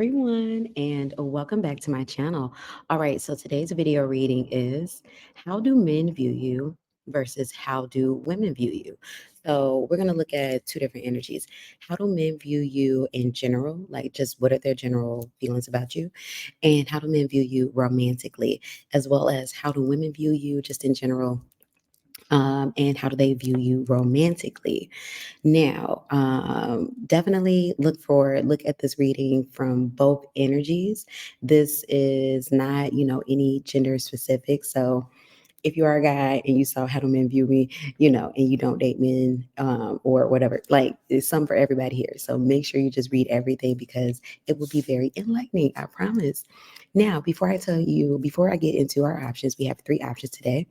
everyone, and welcome back to my channel. All right, so today's video reading is how do men view you versus how do women view you? So, we're going to look at two different energies. How do men view you in general? Like, just what are their general feelings about you? And how do men view you romantically, as well as how do women view you just in general? And how do they view you romantically? Now, definitely look at this reading from both energies. This is not, any gender specific. So if you are a guy and you saw how do men view me, and you don't date men, or whatever, like it's some for everybody here. So make sure you just read everything because it will be very enlightening. I promise. Now, before I get into our options, we have three options today.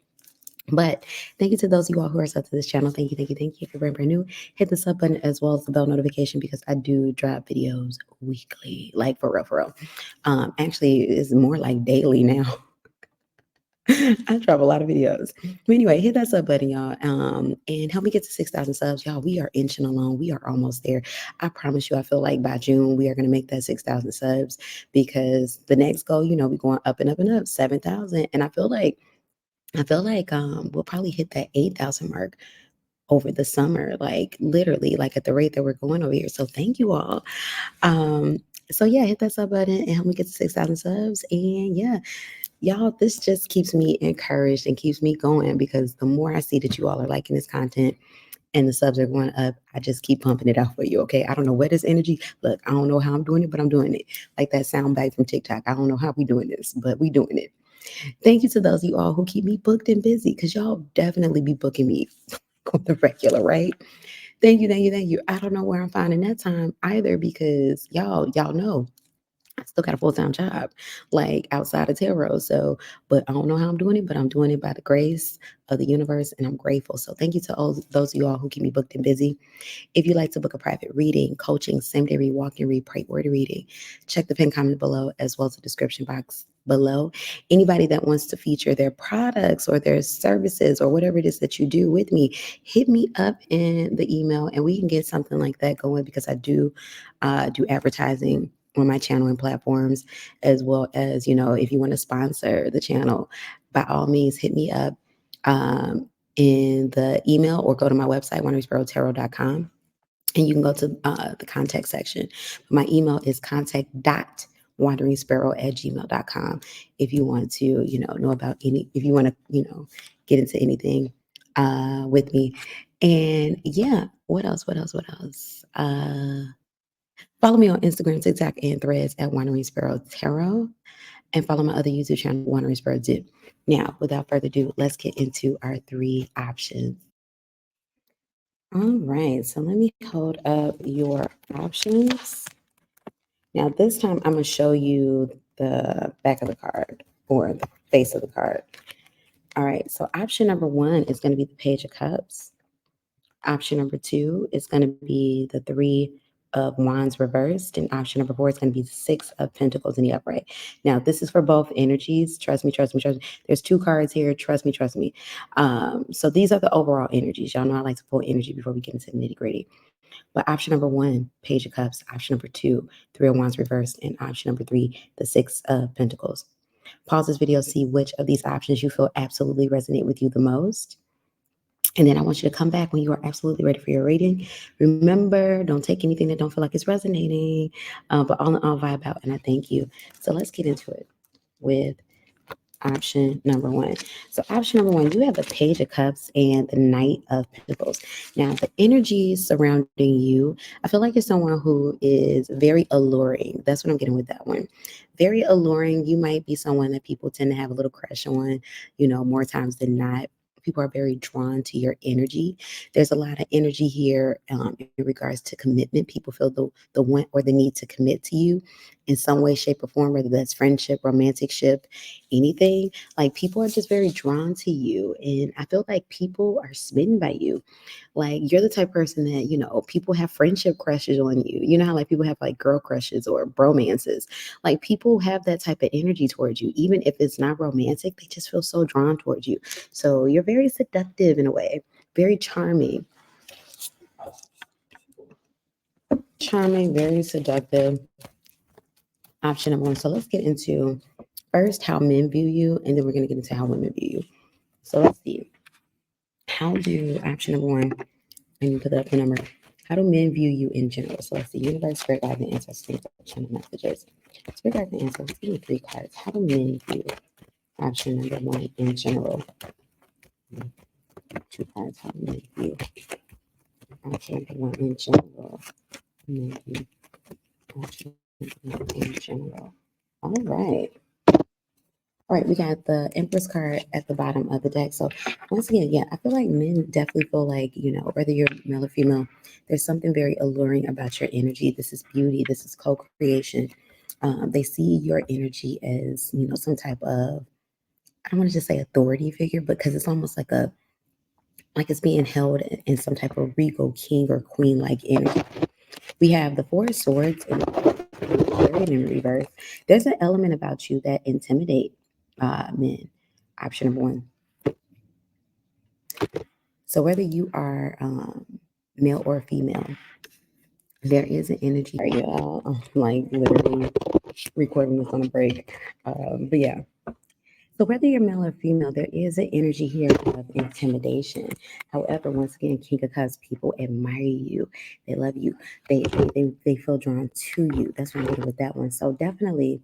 But thank you to those of you all who are sub to this channel. Thank you, thank you, thank you. If you're brand new, hit the sub button as well as the bell notification because I do drop videos weekly, like for real, for real. Actually, it's more like daily now. I drop a lot of videos. But anyway, hit that sub button, y'all. And help me get to 6,000 subs. Y'all, we are inching along. We are almost there. I promise you, I feel like by June, we are going to make that 6,000 subs because the next goal, we're going up and up and up, 7,000. And I feel like we'll probably hit that 8,000 mark over the summer, like literally, like at the rate that we're going over here. So thank you all. Um, so yeah, hit that sub button and help me get to 6,000 subs. And yeah, y'all, this just keeps me encouraged and keeps me going because the more I see that you all are liking this content and the subs are going up, I just keep pumping it out for you. Okay. I don't know where this energy, look, I don't know how I'm doing it, but I'm doing it. Like that sound bite from TikTok. I don't know how we doing this, but we doing it. Thank you to those of you all who keep me booked and busy because y'all definitely be booking me on the regular, right? Thank you, thank you, thank you. I don't know where I'm finding that time either because y'all know I still got a full-time job, like outside of tarot. So, but I don't know how I'm doing it, but I'm doing it by the grace of the universe, and I'm grateful. So, thank you to all those of you all who keep me booked and busy. If you'd like to book a private reading, coaching, same day read, walk and read, pray word reading, check the pin comment below as well as the description box below. Anybody that wants to feature their products or their services or whatever it is that you do with me, hit me up in the email and we can get something like that going because I do advertising on my channel and platforms as well as, if you want to sponsor the channel, by all means, hit me up in the email or go to my website, wanderingsparrow.com. And you can go to the contact section. My email is contact.wandersparrow@gmail.com if you want to, know about if you want to, get into anything with me. And yeah, what else? What else? What else? Follow me on Instagram, TikTok, and Threads at Wandering Sparrow Tarot. And follow my other YouTube channel, Wandering Sparrow Dip. Now, without further ado, let's get into our three options. All right, so let me hold up your options. Now, this time I'm going to show you the back of the card or the face of the card. All right, so option number one is going to be the Page of Cups. Option number two is going to be the Three of Wands reversed. And option number four is going to be the Six of Pentacles in the upright. Now, this is for both energies. Trust me, trust me, trust me. There's two cards here. Trust me, trust me. So these are the overall energies. Y'all know I like to pull energy before we get into the nitty gritty. But option number one, Page of Cups. Option number two, Three of Wands reversed. And option number three, the Six of Pentacles. Pause this video, see which of these options you feel absolutely resonate with you the most. And then I want you to come back when you are absolutely ready for your reading. Remember, don't take anything that don't feel like it's resonating, but all in all, vibe out. And I thank you. So let's get into it with option number one. So option number one, you have the Page of Cups and the Knight of Pentacles. Now, the energy surrounding you, I feel like you're someone who is very alluring. That's what I'm getting with that one. Very alluring. You might be someone that people tend to have a little crush on, more times than not. People are very drawn to your energy. There's a lot of energy here in regards to commitment. People feel the want or the need to commit to you in some way, shape, or form, whether that's friendship, romantic ship, anything. Like people are just very drawn to you. And I feel like people are smitten by you. Like you're the type of person that, people have friendship crushes on you. You know how like people have like girl crushes or bromances. Like people have that type of energy towards you. Even if it's not romantic, they just feel so drawn towards you. So you're very seductive in a way, very charming. Charming, very seductive. option number one. So let's get into first how men view you, and then we're going to get into how women view you. So let's see. How do option number one, and you put up the number. How do men view you in general? So let's see. Universe, spirit guide, and ancestors, channel messages. Spirit guide and ancestors. Give me 3 cards. How do men view option number one in general? 2 cards. How do men view option number one in general? Men view option number one in general. All right. All right, we got the Empress card at the bottom of the deck. So once again, yeah, I feel like men definitely feel like, whether you're male or female, there's something very alluring about your energy. This is beauty. This is co-creation. They see your energy as, some type of, I don't want to just say authority figure, because it's almost like it's being held in some type of regal king or queen like energy. We have the Four of Swords in reverse. There's an element about you that intimidate men. Option number one. So whether you are male or female, there is an energy. Sorry, y'all. I'm like literally recording this on a break. But yeah. So whether you're male or female, there is an energy here of intimidation. However, once again, King of Cups, people admire you. They love you. They feel drawn to you. That's what I'm getting with that one. So definitely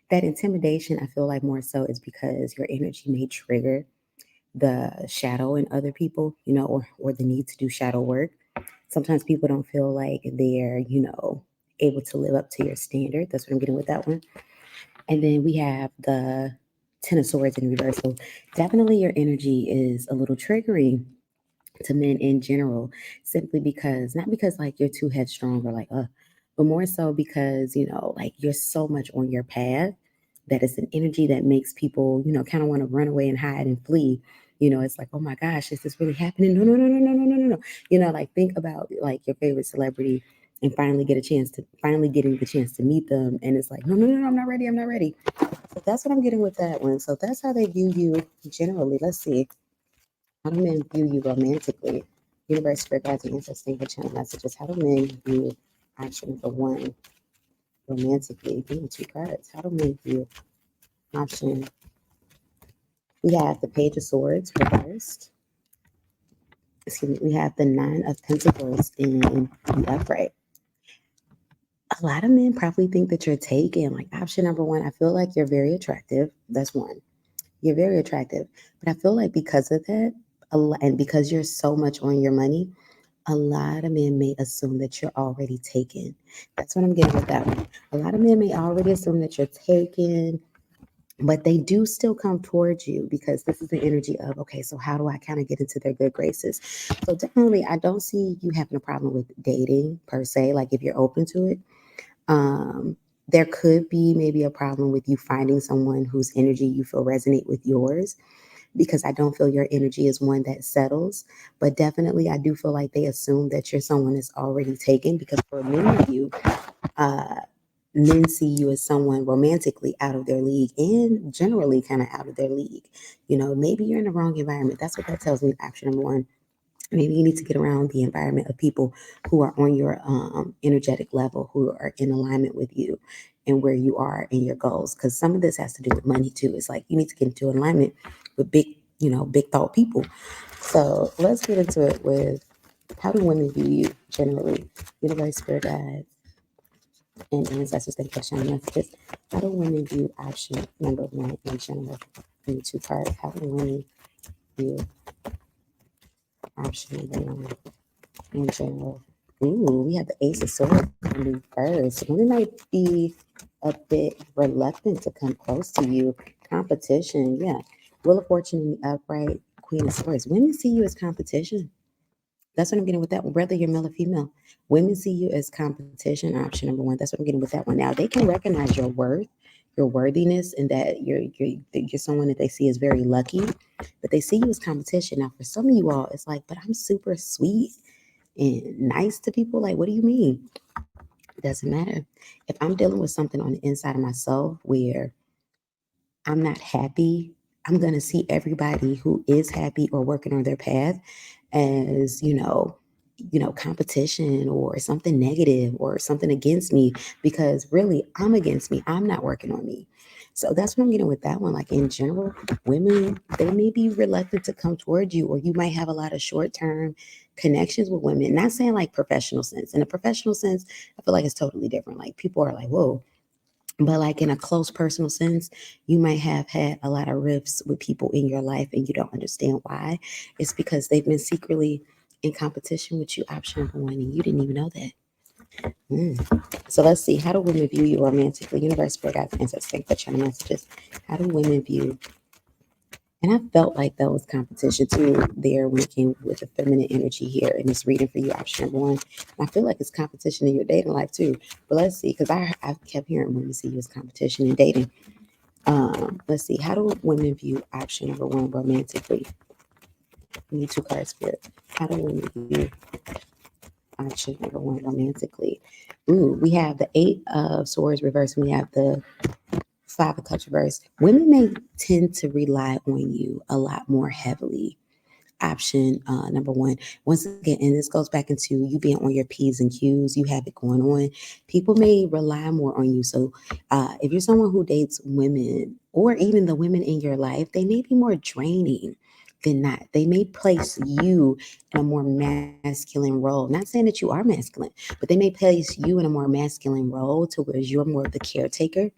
that intimidation, I feel like more so is because your energy may trigger the shadow in other people, or the need to do shadow work. Sometimes people don't feel like they're, able to live up to your standard. That's what I'm getting with that one. And then we have the Ten of Swords in reverse. So definitely your energy is a little triggering to men in general, simply because, not because like you're too headstrong or like, but more so because, like you're so much on your path that it's an energy that makes people, kind of want to run away and hide and flee. It's like, oh my gosh, is this really happening? No, no, no, no, no, no, no, no, no. Like think about like your favorite celebrity and finally getting the chance to meet them. And it's like, no, no, no, no, I'm not ready. I'm not ready. So that's what I'm getting with that one. So that's how they view you generally. Let's see. How do men view you romantically? Universe, spirit guides, and ancestors for channel messages. How do men view option number one romantically? Give me 2 cards. How do men view option? We have the Page of Swords reversed. Excuse me. We have the Nine of Pentacles in the upright. A lot of men probably think that you're taken. Like option number one, I feel like you're very attractive. That's one. You're very attractive. But I feel like because of that, and because you're so much on your money, a lot of men may assume that you're already taken. That's what I'm getting with that one. A lot of men may already assume that you're taken, but they do still come towards you because this is the energy of, okay, so how do I kind of get into their good graces? So definitely, I don't see you having a problem with dating per se, like if you're open to it. There could be maybe a problem with you finding someone whose energy you feel resonate with yours, because I don't feel your energy is one that settles. But definitely, I do feel like they assume that you're someone that's already taken, because for many of you, uh, men see you as someone romantically out of their league and generally kind of out of their league. Maybe you're in the wrong environment. That's what that tells me, option number one. Maybe you need to get around the environment of people who are on your energetic level, who are in alignment with you and where you are in your goals. Because some of this has to do with money too. It's like you need to get into alignment with big thought people. So let's get into it with how do women view you generally? Universe, spirit guides, and ancestors, thank you for sharing messages. How do women view option number one in general? In 2 cards, how do women view option number one in general? Ooh, we have the Ace of Swords in reverse. Women might be a bit reluctant to come close to you. Competition, yeah. Wheel of Fortune in the upright, Queen of Swords. Women see you as competition. That's what I'm getting with that one, whether you're male or female. Women see you as competition, option number one. That's what I'm getting with that one. Now, they can recognize your worth, your worthiness, and that you're someone that they see as very lucky, but they see you as competition. Now, for some of you all, it's like, but I'm super sweet and nice to people. Like, what do you mean? It doesn't matter. If I'm dealing with something on the inside of myself where I'm not happy, I'm going to see everybody who is happy or working on their path as, competition or something negative or something against me, because really I'm against me. I'm not working on me. So that's what I'm getting with that one. Like in general, women, they may be reluctant to come towards you, or you might have a lot of short term connections with women. Not saying like professional sense. In a professional sense, I feel like it's totally different. Like people are like, whoa. But like in a close personal sense, you might have had a lot of rifts with people in your life and you don't understand why. It's because they've been secretly in competition with you, option number one, and you didn't even know that. So let's see. How do women view you romantically? Universe, spirit, guides, ancestors, thank for channel messages. How do women view? And I felt like that was competition too there when it came with the feminine energy here in this reading for you, option number one. And I feel like it's competition in your dating life too. But let's see, because I kept hearing women see you as competition in dating. Let's see. How do women view option number one romantically? We need two cards, spirit. How do women view option number one romantically? Ooh, we have the Eight of Swords reversed. And we have the Five of Cups reversed. Women may tend to rely on you a lot more heavily. Option number one. Once again, and this goes back into you being on your P's and Q's, you have it going on. People may rely more on you. So if you're someone who dates women, or even the women in your life, they may be more draining than not. They may place you in a more masculine role. Not saying that you are masculine, but they may place you in a more masculine role to where you're more of the caretaker.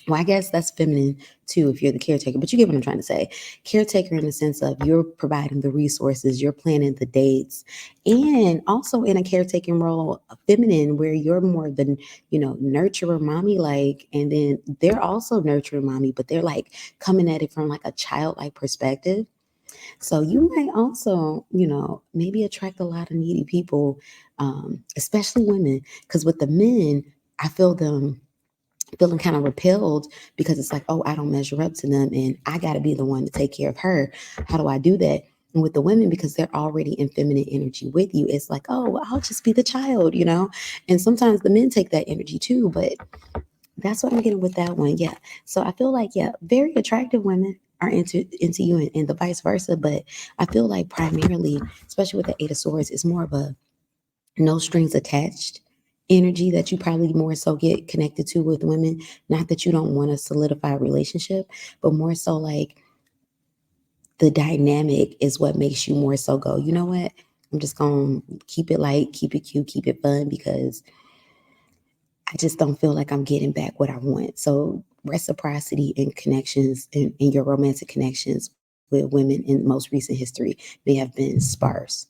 Well, I guess that's feminine too if you're the caretaker, but you get what I'm trying to say. Caretaker in the sense of you're providing the resources, you're planning the dates, and also in a caretaking role, feminine, where you're more the, nurturer mommy, like, and then they're also nurturing mommy, but they're like coming at it from like a childlike perspective. So you might also, maybe attract a lot of needy people, especially women, because with the men, I feel them feeling kind of repelled because it's like, oh, I don't measure up to them and I got to be the one to take care of her. How do I do that? And with the women, because they're already in feminine energy with you, it's like, oh, well, I'll just be the child. And sometimes the men take that energy too, but that's what I'm getting with that one. Yeah. So I feel like, yeah, very attractive women are into you, and the vice versa. But I feel like primarily, especially with the Eight of Swords, it's more of a no strings attached energy that you probably more so get connected to with women. Not that you don't want to solidify a relationship, but more so like the dynamic is what makes you more so go, you know what? I'm just going to keep it light, keep it cute, keep it fun, because I just don't feel like I'm getting back what I want. So reciprocity and connections in your romantic connections with women in most recent history may have been sparse.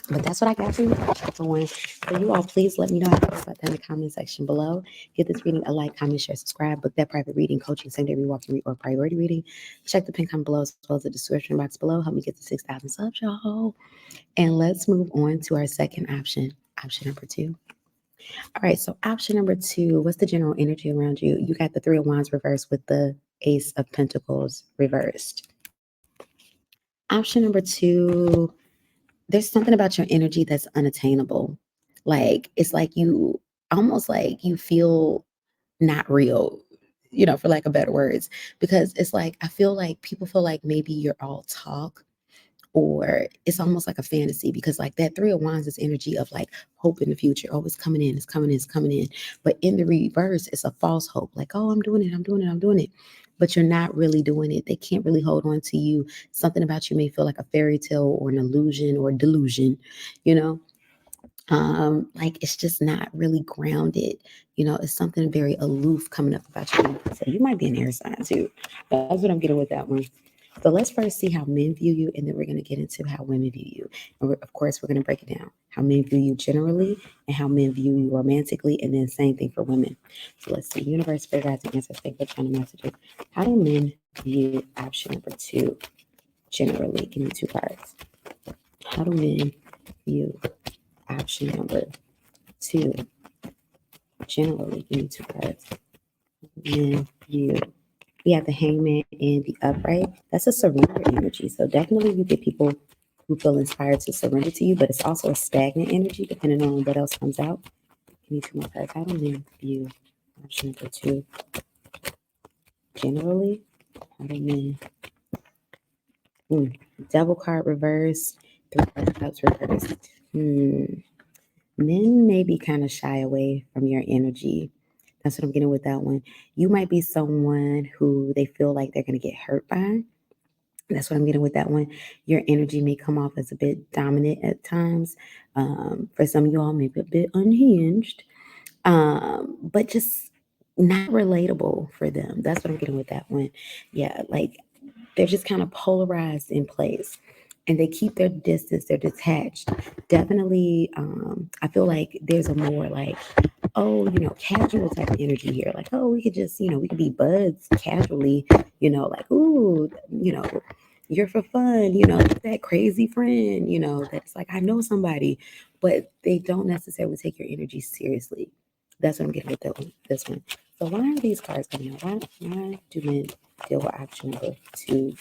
But that's what I got for you, for one. So you all, please let me know how you feel about that in the comment section below. Give this reading a like, comment, share, subscribe. Book that private reading, coaching, secondary walking, or priority reading. Check the pin comment below as well as the description box below. Help me get to 6,000 subs, y'all. And let's move on to our second option. Option number two. All right, so option number two, what's the general energy around you? You got the Three of Wands reversed with the Ace of Pentacles reversed. Option number two, there's something about your energy that's unattainable. Like, it's like you almost like you feel not real, for lack of better words, because it's like, I feel like people feel like maybe you're all talk, or it's almost like a fantasy, because like that Three of Wands is energy of like hope in the future. Oh, it's coming in, it's coming in, it's coming in. But in the reverse, it's a false hope. Like, oh, I'm doing it, I'm doing it, I'm doing it. But you're not really doing it. They can't really hold on to you. Something about you may feel like a fairy tale or an illusion or delusion, you know? Like it's just not really grounded. It's something very aloof coming up about you. So you might be an air sign too. That's what I'm getting with that one. So let's first see how men view you, and then we're going to get into how women view you. And of course, we're going to break it down. How men view you generally, and how men view you romantically, and then same thing for women. So let's see. Universe, spirit, guides, and ancestors, thank you for channel messages. How do men view option number two generally? Give me two cards. How do men view option number two generally? Give me two cards. Men view. We have the Hangman and the Upright. That's a surrender energy. So definitely you get people who feel inspired to surrender to you, but it's also a stagnant energy depending on what else comes out. Give me two more cards. How do men view option number two generally? How do men? Devil card reversed. Three of Cups reversed. Men may be kind of shy away from your energy. That's what I'm getting with that one. You might be someone who they feel like they're going to get hurt by. That's what I'm getting with that one. Your energy may come off as a bit dominant at times. For some of y'all, maybe a bit unhinged, but just not relatable for them. That's what I'm getting with that one. Yeah, like they're just kind of polarized in place and they keep their distance, they're detached. Definitely, I feel like there's a more like, oh, casual type of energy here. Like, oh, we could just, we could be buds casually, like, ooh, you're for fun, that crazy friend, that's like, I know somebody, but they don't necessarily take your energy seriously. That's what I'm getting with that one, this one. So why are these cards coming out? Why do men deal with option number two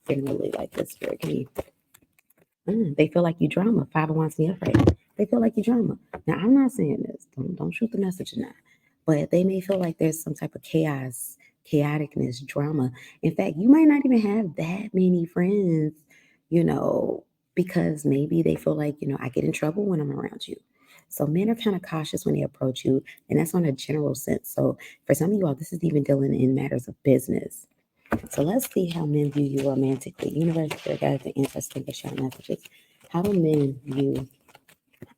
generally like this? Spirit, give me. They feel like you drama. Five of Wands me afraid. They feel like you drama. Now I'm not saying this. Don't shoot the message now. But they may feel like there's some type of chaos, chaoticness, drama. In fact, you might not even have that many friends, you know, because maybe they feel like, I get in trouble when I'm around you. So men are kind of cautious when they approach you, and that's on a general sense. So for some of you all, this is even dealing in matters of business. So let's see how men view you romantically. Universe, spirit guides, and ancestors give short messages. How do men view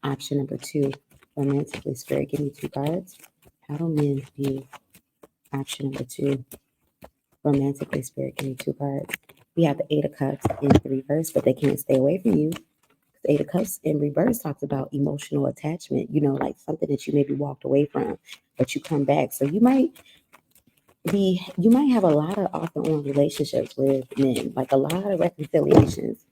option number two romantically? Spirit, give me two cards. How do men view option number two romantically? Spirit, give me two cards. We have the Eight of Cups in the reverse, but they can't stay away from you. The Eight of Cups in reverse talks about emotional attachment, like something that you maybe walked away from, but you come back. So you might have a lot of off and on relationships with men, like a lot of reconciliations.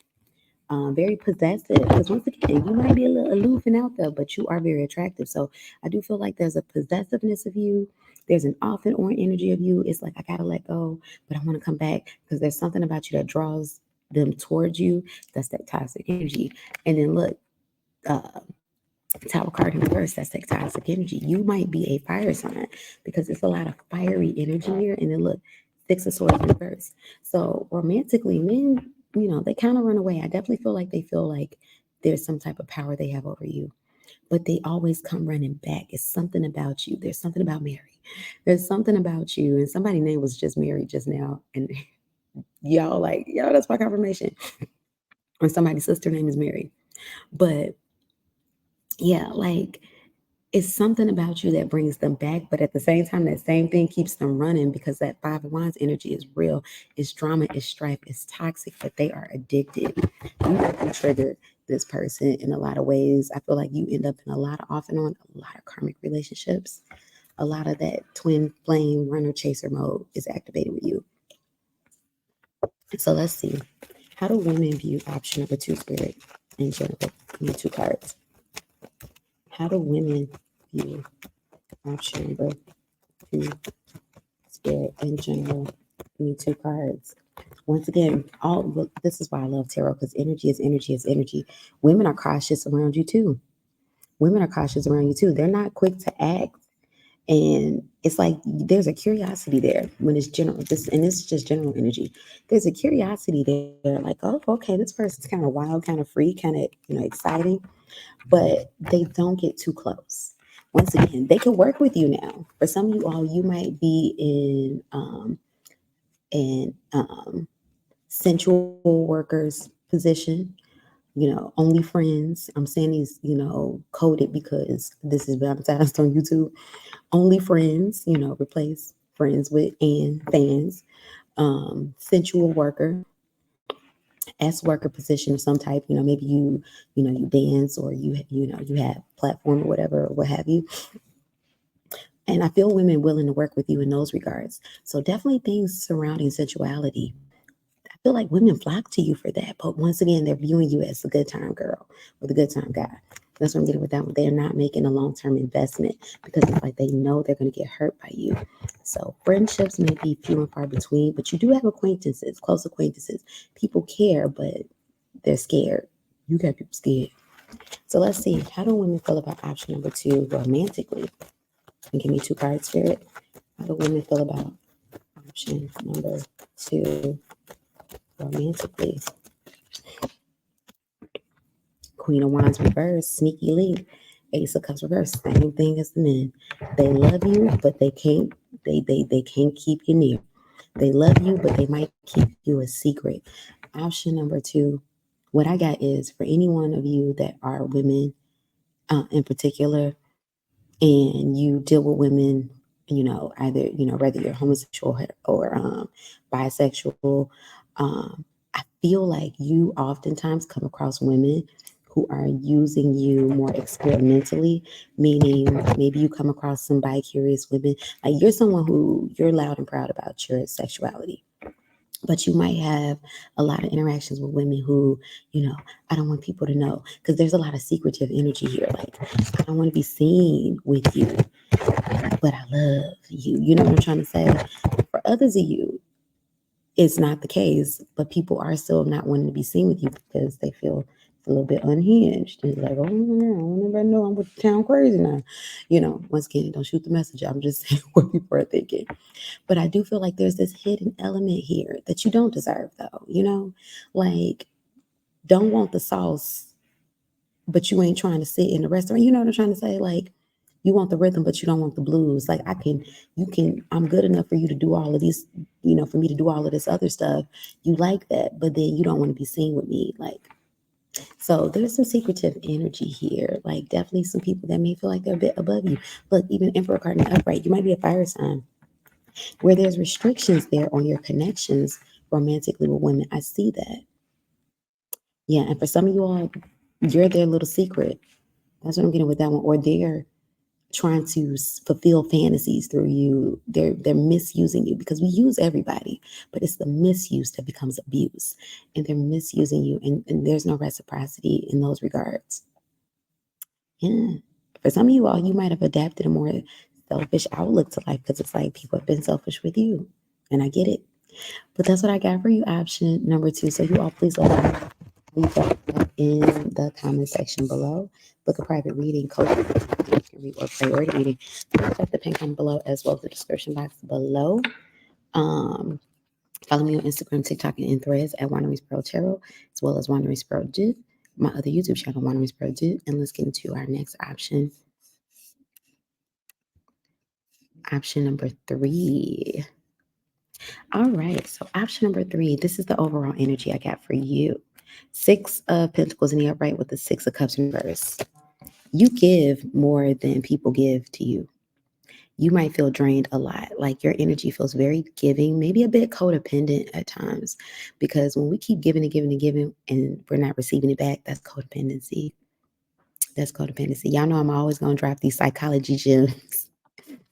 Very possessive, because once again, you might be a little aloof and out there, but you are very attractive. So I do feel like there's a possessiveness of you. There's an off and on energy of you. It's like, I gotta let go, but I want to come back because there's something about you that draws them towards you. That's that toxic energy. And then look, uh, Tower card in reverse, that's that toxic energy. You might be a fire sign because it's a lot of fiery energy here. And then look, Six of Swords in reverse. So romantically, men, they kind of run away. I definitely feel like they feel like there's some type of power they have over you, but they always come running back. It's something about you. There's something about Mary. There's something about you. And somebody's name was just Mary just now. And y'all, that's my confirmation. Or somebody's sister name is Mary. But yeah, like it's something about you that brings them back, but at the same time, that same thing keeps them running because that Five of Wands energy is real. It's drama, it's strife, it's toxic, but they are addicted. You have to trigger this person in a lot of ways. I feel like you end up in a lot of off and on, a lot of karmic relationships. A lot of that twin flame runner chaser mode is activated with you. So let's see. How do women view option number two, spirit in general? Give me two cards. How do women view option number two, spirit in general? Give me two cards. Once again, this is why I love tarot, because energy is energy is energy. Women are cautious around you too. Women are cautious around you too. They're not quick to act. And it's like there's a curiosity there when it's general. This is just general energy. There's a curiosity there, like, oh, okay, this person's kind of wild, kind of free, kind of exciting, but they don't get too close. Once again, they can work with you now. For some of you all, you might be in sensual workers position, only friends. I'm saying these, coded because this is baptized on YouTube. Only friends, replace friends with and fans. Sensual worker, S worker position of some type. Maybe you dance, or you have platform or whatever, or what have you. And I feel women willing to work with you in those regards. So definitely things surrounding sensuality. I feel like women flock to you for that. But once again, they're viewing you as a good time girl or the good time guy. That's what I'm getting with that one. They're not making a long-term investment because it's like they know they're going to get hurt by you. So friendships may be few and far between, but you do have acquaintances, close acquaintances. People care, but they're scared. You got people scared. So let's see. How do women feel about option number two romantically? And give me two cards, spirit. How do women feel about option number two romantically? Queen of Wands reverse, sneaky link. Ace of Cups reverse, same thing as the men. They love you, but they can't keep you near. They love you, but they might keep you a secret. Option number two, what I got is for any one of you that are women in particular, and you deal with women, either, whether you're homosexual or bisexual, I feel like you oftentimes come across women who are using you more experimentally, meaning maybe you come across some bi-curious women. Like you're someone who you're loud and proud about your sexuality, but you might have a lot of interactions with women who, I don't want people to know because there's a lot of secretive energy here. Like, I don't want to be seen with you, but I love you. You know what I'm trying to say? For others of you, it's not the case, but people are still not wanting to be seen with you because they feel a little bit unhinged. It's like, oh, yeah, I want everybody to know I'm with the town crazy now. Once again, don't shoot the messenger. I'm just saying what people are thinking. But I do feel like there's this hidden element here that you don't deserve, though. Like, don't want the sauce, but you ain't trying to sit in the restaurant. You know what I'm trying to say? Like, you want the rhythm, but you don't want the blues. Like, I'm good enough for you to do all of these, for me to do all of this other stuff. You like that, but then you don't want to be seen with me. Like, so there's some secretive energy here. Like, definitely some people that may feel like they're a bit above you. Look, even Emperor card in the upright, you might be a fire sign where there's restrictions there on your connections romantically with women. I see that. Yeah, and for some of you all, you're their little secret. That's what I'm getting with that one. Or they're trying to fulfill fantasies through you. They're misusing you because we use everybody, but it's the misuse that becomes abuse, and they're misusing you, and there's no reciprocity in those regards. Yeah, for some of you all, you might have adapted a more selfish outlook to life because it's like people have been selfish with you, and I get it. But that's what I got for you, option number two. So you all please let me know how you felt in the comment section below. Book a private reading, coaching, or priority reading. Check the pin comment below as well as the description box below. Follow me on Instagram, TikTok, and in threads at wanderingsparrow tarot, as well as wanderingsparrow did. My other YouTube channel, wanderingsparrow did. And let's get into our next option. Option number three. All right. So option number three, this is the overall energy I got for you. Six of Pentacles in the upright with the Six of Cups in reverse. You give more than people give to you. You might feel drained a lot. Like your energy feels very giving, maybe a bit codependent at times. Because when we keep giving and giving and giving and we're not receiving it back, that's codependency. That's codependency. Y'all know I'm always going to drop these psychology gems.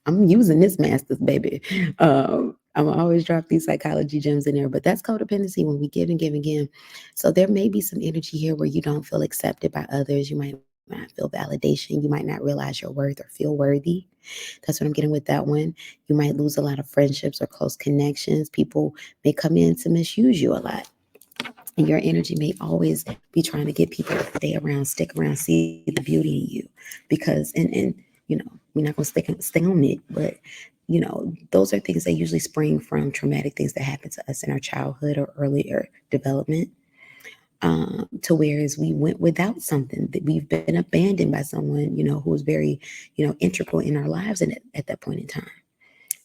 I'm using this masters, baby. I'm always drop these psychology gems in there, but that's codependency when we give and give and give. So there may be some energy here where you don't feel accepted by others. You might not feel validation. You might not realize your worth or feel worthy. That's what I'm getting with that one. You might lose a lot of friendships or close connections. People may come in to misuse you a lot. And your energy may always be trying to get people to stay around, stick around, see the beauty in you. Because, and we're not going to stay on it, but, those are things that usually spring from traumatic things that happened to us in our childhood or earlier development. To whereas we went without something, that we've been abandoned by someone, who was very, integral in our lives at that point in time.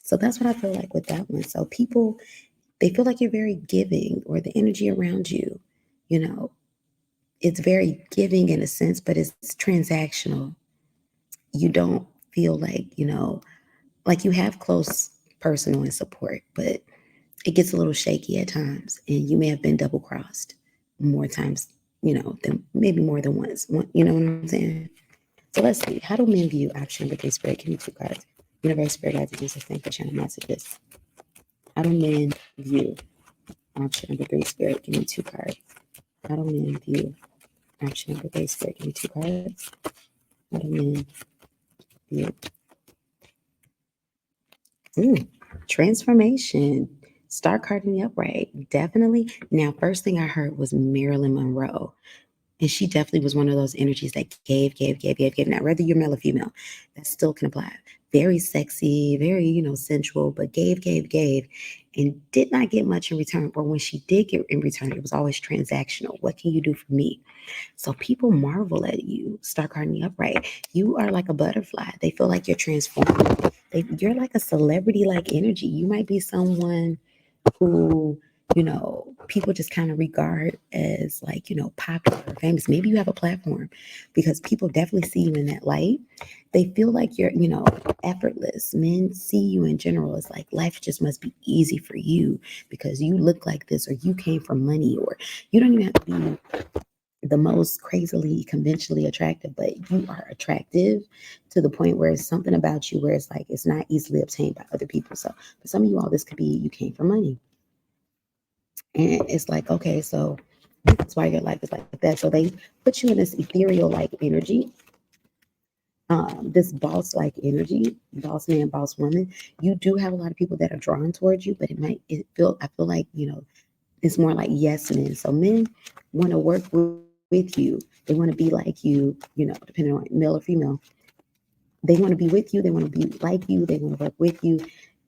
So that's what I feel like with that one. So people, they feel like you're very giving, or the energy around you, it's very giving in a sense, but it's transactional. You don't feel like, like you have close personal and support, but it gets a little shaky at times, and you may have been double crossed more times, than maybe more than once. You know what I'm saying? So let's see. How do men view option number three, spirit? Give me two cards. Universe, spirit, guides, and Jesus, thank for channel messages. How do men view option number three, spirit? Give me two cards. How do men view option number three, spirit? Give me two cards. How do men view? Transformation. Star card in the upright. Definitely. Now, first thing I heard was Marilyn Monroe. And she definitely was one of those energies that gave. Now, whether you're male or female, that still can apply. very sexy, very, sensual, but gave, and did not get much in return. Or when she did get in return, it was always transactional. What can you do for me? So people marvel at you, star carding the upright. You are like a butterfly. They feel like you're transforming. You're like a celebrity like energy. You might be someone who, people just kind of regard as like, popular or famous. Maybe you have a platform because people definitely see you in that light. They feel like you're, effortless. Men see you in general as like life just must be easy for you because you look like this, or you came from money, or you don't even have to be the most crazily conventionally attractive, but you are attractive to the point where it's something about you where it's like it's not easily obtained by other people. So for some of you all, this could be you came from money. And it's like, okay, so that's why your life is like that. So they put you in this ethereal like energy, this boss like energy, boss man, boss woman. You do have a lot of people that are drawn towards you, but I feel like, it's more like yes men. So men want to work with you. They want to be like you, depending on male or female. They want to be with you. They want to be like you. They want to work with you.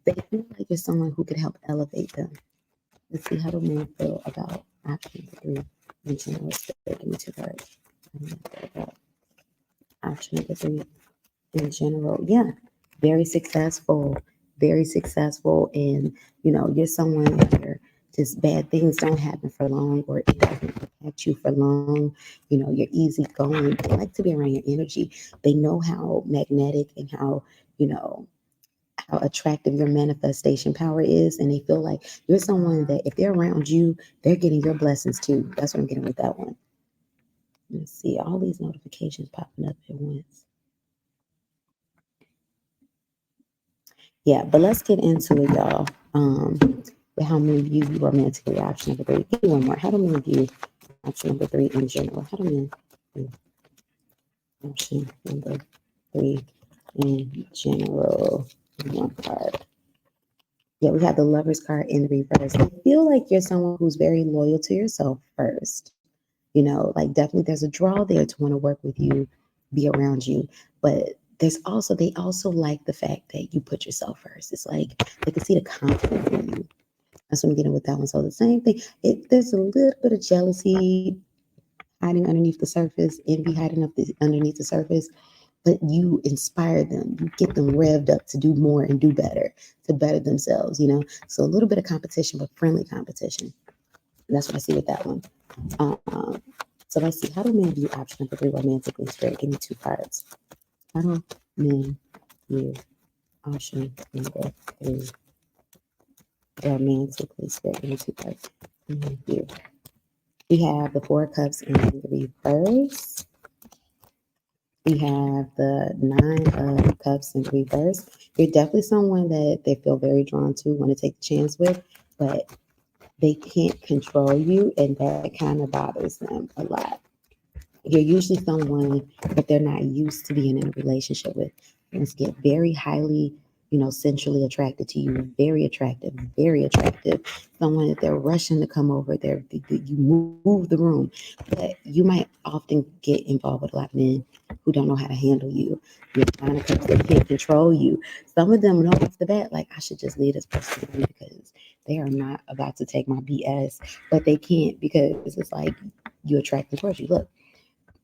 They feel like you're someone who could help elevate them. Let's see, how do men feel about option three in general? Give me two cards. About option number three in general. Yeah, very successful, very successful. And, you're someone where just bad things don't happen for long, or it doesn't affect you for long. You're easygoing. They like to be around your energy. They know how magnetic and how attractive your manifestation power is, and they feel like you're someone that if they're around you, they're getting your blessings too. That's what I'm getting with that one. Let's see, all these notifications popping up at once. Yeah, but let's get into it, y'all. With how many view you romantically option number three. Give me one more. How do many view option number three in general? How do many view option number three in general? One card. Yeah, we have the Lovers card in the reverse. I feel like you're someone who's very loyal to yourself first. Like definitely there's a draw there to want to work with you, be around you. But they also like the fact that you put yourself first. It's like they can see the confidence in you. That's what I'm getting with that one. So the same thing. There's a little bit of jealousy hiding underneath the surface, envy hiding underneath the surface, but you inspire them. You get them revved up to do more and do better, to better themselves. So a little bit of competition, but friendly competition. That's what I see with that one. Um, so let's see. How do men view option number three romantically straight? Give me two cards. How do men view option number three romantically straight? Give me two cards. View. We have the Four of Cups in the reverse. We have the Nine of Cups in reverse. You're definitely someone that they feel very drawn to, want to take a chance with, but they can't control you, and that kind of bothers them a lot. You're usually someone that they're not used to being in a relationship with. Let's get very highly, sensually attracted to you, very attractive, very attractive. Someone that they're rushing to come over, you move the room, but you might often get involved with a lot of men who don't know how to handle you. You're kind of they can't control you. Some of them know off the bat, like I should just leave this person alone because they are not about to take my BS, but they can't because it's like you attract them towards you. Look,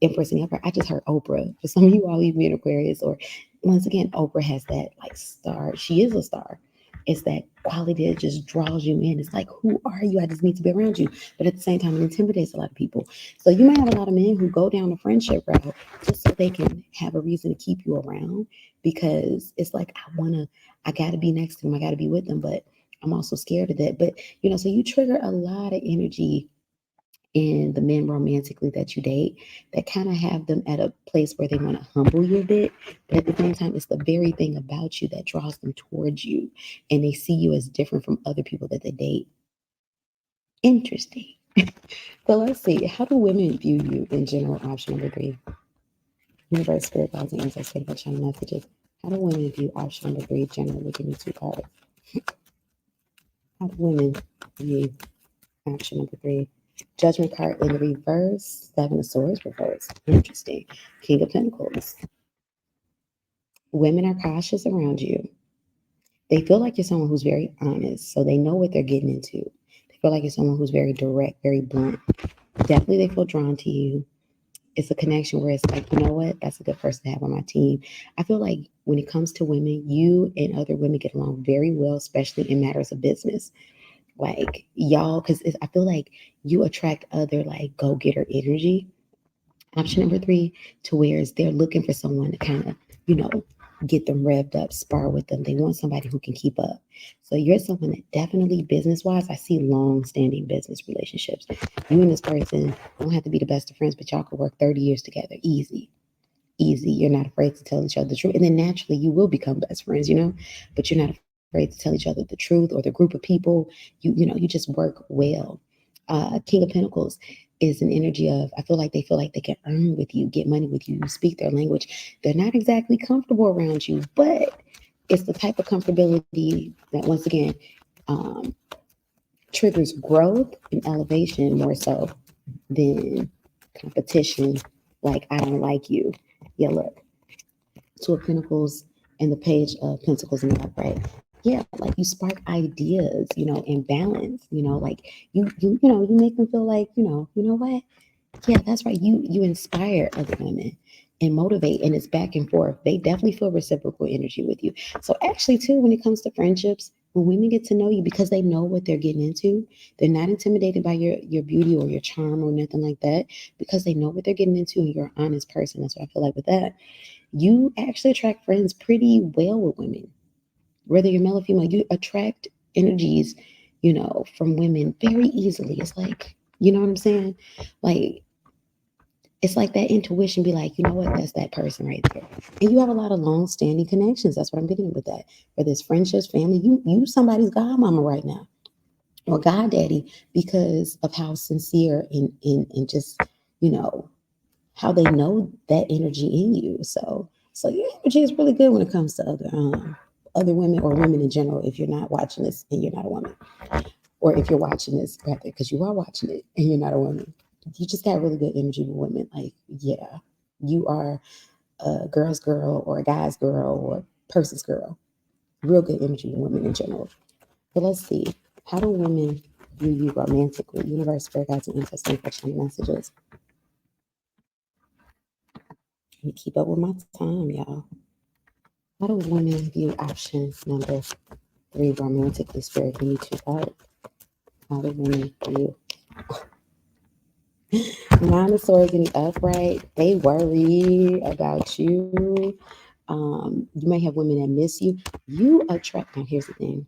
Empress and Emperor. I just heard Oprah. For some of you all, even in Aquarius, or once again, Oprah has that like star. She is a star. It's that quality that just draws you in. It's like, who are you? I just need to be around you. But at the same time, it intimidates a lot of people. So you might have a lot of men who go down the friendship route just so they can have a reason to keep you around because it's like, I got to be next to them. I got to be with them. But I'm also scared of that. But, so you trigger a lot of energy in the men romantically that you date that kind of have them at a place where they want to humble you a bit. But at the same time, it's the very thing about you that draws them towards you. And they see you as different from other people that they date. Interesting. So let's see. How do women view you in general? Option number three. Universe, spirit, guides, and angels, take channel messages. How do women view option number three generally? Give me two cards. How do women view option number three? Judgment card in the reverse. Seven of Swords reverse. Interesting. King of Pentacles. Women are cautious around you. They feel like you're someone who's very honest, so they know what they're getting into. They feel like you're someone who's very direct, very blunt. Definitely, they feel drawn to you. It's a connection where it's like, you know what, that's a good person to have on my team. I feel like when it comes to women, you and other women get along very well, especially in matters of business. Like y'all, because I feel like you attract other like go getter energy. Option number three, to where is they're looking for someone to kind of, you know, get them revved up, spar with them. They want somebody who can keep up. So you're someone that definitely business wise, I see long standing business relationships. You and this person don't have to be the best of friends, but y'all could work 30 years together. Easy. Easy. You're not afraid to tell each other the truth. And then naturally you will become best friends, you know, but you're not afraid to tell each other the truth or the group of people. You know, you just work well. King of Pentacles is an energy of, I feel like they can earn with you, get money with you, you speak their language. They're not exactly comfortable around you, but it's the type of comfortability that, once again, um, triggers growth and elevation more so than competition. Like, I don't like you. Yeah, look, Two of Pentacles and the Page of Pentacles in the upright. Yeah, like you spark ideas, you know, and balance, you know, like you make them feel like, you know what? Yeah, that's right. You inspire other women and motivate, and it's back and forth. They definitely feel reciprocal energy with you. So actually, too, when it comes to friendships, when women get to know you because they know what they're getting into, they're not intimidated by your beauty or your charm or nothing like that because they know what they're getting into and you're an honest person. That's what I feel like with that. You actually attract friends pretty well with women, whether you're male or female. You attract energies, you know, from women very easily. It's like, you know what I'm saying? Like, it's like that intuition be like, you know what, that's that person right there. And you have a lot of long-standing connections. That's what I'm getting with that. Whether it's friendships, family, you somebody's godmama right now or goddaddy because of how sincere and just, you know, how they know that energy in you. So your energy is really good when it comes to other women or women in general. If you're not watching this and you're not a woman, or if you're watching this rather because you are watching it and you're not a woman, you just got really good energy with women. Like, yeah, you are a girl's girl or a guy's girl or person's girl. Real good energy with women in general. But let's see, how do women view you romantically? Universe, spirit guides, and ancestors, and messages. Let me keep up with my time, y'all. How do women view option number three romantically? Spirit, give me two cards. How do women view Nine of Swords in the upright? They worry about you. You may have women that miss you. You attract. Now, here's the thing.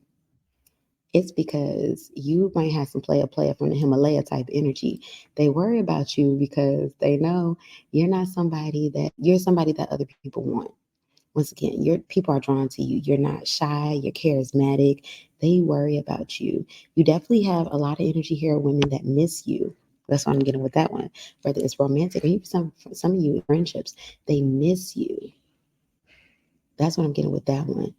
It's because you might have some player from the Himalaya type energy. They worry about you because they know you're somebody that other people want. Once again, your people are drawn to you. You're not shy, you're charismatic. They worry about you. You definitely have a lot of energy here, women that miss you. That's what I'm getting with that one. Whether it's romantic or even some of you in friendships, they miss you. That's what I'm getting with that one.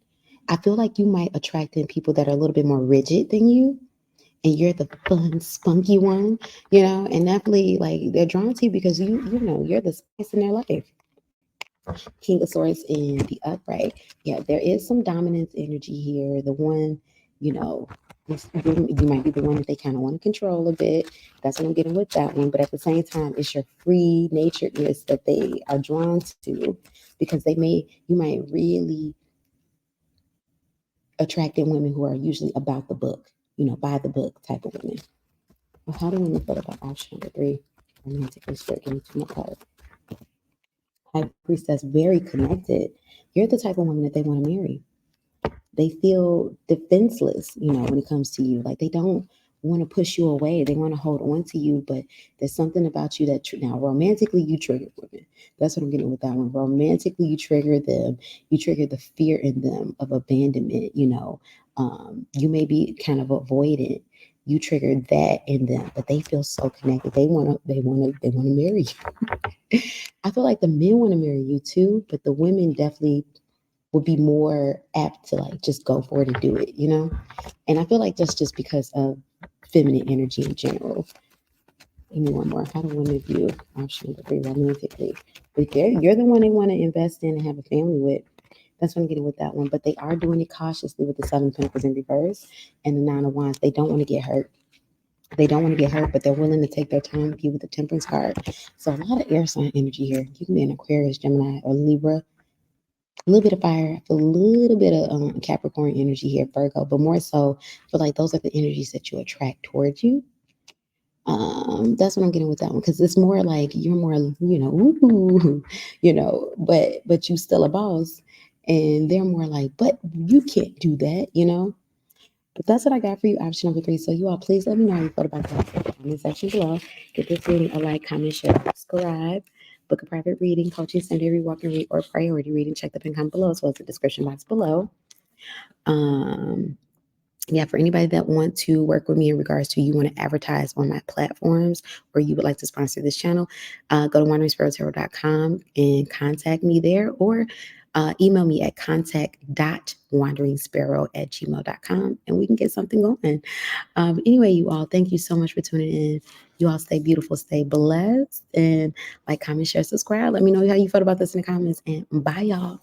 I feel like you might attract in people that are a little bit more rigid than you, and you're the fun, spunky one, you know, and definitely like they're drawn to you because you know, you're the spice in their life. King of Swords in the upright. Yeah, there is some dominance energy here. The one, you know, you might be the one that they kind of want to control a bit. That's what I'm getting with that one. But at the same time, it's your free naturedness that they are drawn to because you might really attract in women who are usually about the book, you know, by the book type of women. Well, how do women feel about option number three? Romantically spirit, give me two more cards. High priestess, very connected. You're the type of woman that they want to marry. They feel defenseless, you know, when it comes to you. Like they don't want to push you away. They want to hold on to you, but there's something about you that now romantically you trigger women. That's what I'm getting with that one. Romantically, you trigger them. You trigger the fear in them of abandonment. You know, you may be kind of avoidant. You trigger that in them, but they feel so connected. They want to marry you. I feel like the men want to marry you too, but the women definitely would be more apt to like just go for it and do it, you know? And I feel like that's just because of feminine energy in general. Give me one more. How do women view option number three romantically? But you're the one they want to invest in and have a family with. That's what I'm getting with that one. But they are doing it cautiously with the Seven of Pentacles in reverse and the Nine of Wands. They don't want to get hurt. They don't want to get hurt, but they're willing to take their time with you with the Temperance card. So a lot of air sign energy here. You can be an Aquarius, Gemini, or Libra. A little bit of fire, a little bit of Capricorn energy here, Virgo, but more so, I feel like those are the energies that you attract towards you. That's what I'm getting with that one because it's more like you're more, ooh, but you still a boss, and they're more like, but you can't do that. But that's what I got for you, option number 3. So you all, please let me know how you felt about that in the comment section below. Give this reading a like, comment, share, subscribe. Book a private reading, coaching, secondary, walk and read, or priority reading. Check the pin comment below as well as the description box below. Yeah, for anybody that want to work with me in regards to you want to advertise on my platforms or you would like to sponsor this channel, go to wanderingsparrow.com and contact me there, or email me at contact.wandersparrow@gmail.com and we can get something going. Anyway, you all, thank you so much for tuning in. You all stay beautiful, stay blessed, and like, comment, share, subscribe. Let me know how you felt about this in the comments, and bye, y'all.